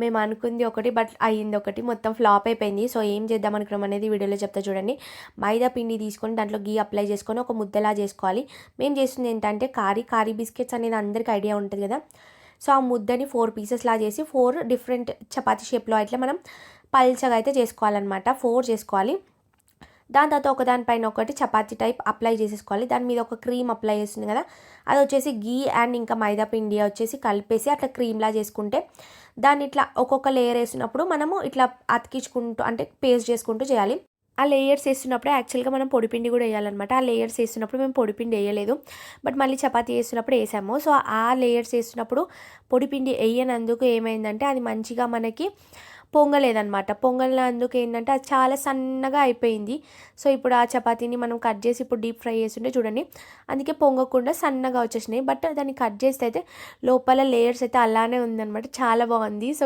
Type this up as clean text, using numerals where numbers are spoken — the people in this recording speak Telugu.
మేము అనుకుంది ఒకటి బట్ అయ్యింది ఒకటి, మొత్తం ఫ్లాప్ అయిపోయింది. సో ఏం చేద్దాం అనుకున్నాం అనేది వీడియోలో చెప్తా చూడండి. మైదా పిండి తీసుకొని దాంట్లో గీ అప్లై చేసుకొని ఒక ముద్దలా చేసుకోవాలి. మేము చేస్తుంది ఏంటంటే కారీ బిస్కెట్స్ అనేది అందరికీ ఐడియా ఉంటుంది కదా. సో ఆ ముద్దని 4 పీసెస్ లా చేసి 4 డిఫరెంట్ చపాతీ షేప్లో అయితే మనం పల్చగా అయితే చేసుకోవాలన్నమాట. 4 చేసుకోవాలి. దాని తర్వాత ఒకదానిపైన ఒకటి చపాతీ టైప్ అప్లై చేసేసుకోవాలి. దాని మీద ఒక క్రీమ్ అప్లై చేస్తుంది కదా, అది వచ్చేసి గీ అండ్ ఇంకా మైదా పిండి వచ్చేసి కలిపేసి అట్లా క్రీమ్లా చేసుకుంటే దాన్ని ఇట్లా ఒక్కొక్క లేయర్ వేసినప్పుడు మనము ఇట్లా అతికించుకుంటూ అంటే పేస్ట్ చేసుకుంటూ చేయాలి. ఆ లేయర్స్ వేస్తున్నప్పుడు యాక్చువల్గా మనం పొడిపిండి కూడా వేయాలన్నమాట. ఆ లేయర్స్ వేస్తున్నప్పుడు మేము పొడిపిండి వేయలేదు, బట్ మళ్ళీ చపాతీ వేస్తున్నప్పుడు వేసాము. సో ఆ లేయర్స్ వేస్తున్నప్పుడు పొడిపిండి వేయనందుకు ఏమైందంటే అది మంచిగా మనకి పొంగలేదనమాట. పొంగలినందుకు ఏంటంటే అది చాలా సన్నగా అయిపోయింది. సో ఇప్పుడు ఆ చపాతీని మనం కట్ చేసి ఇప్పుడు డీప్ ఫ్రై చేస్తుంటే చూడండి, అందుకే పొంగకుండా సన్నగా వచ్చేసినాయి. బట్ దాన్ని కట్ చేస్తే అయితే లోపల లేయర్స్ అయితే అలానే ఉందన్నమాట. చాలా బాగుంది. సో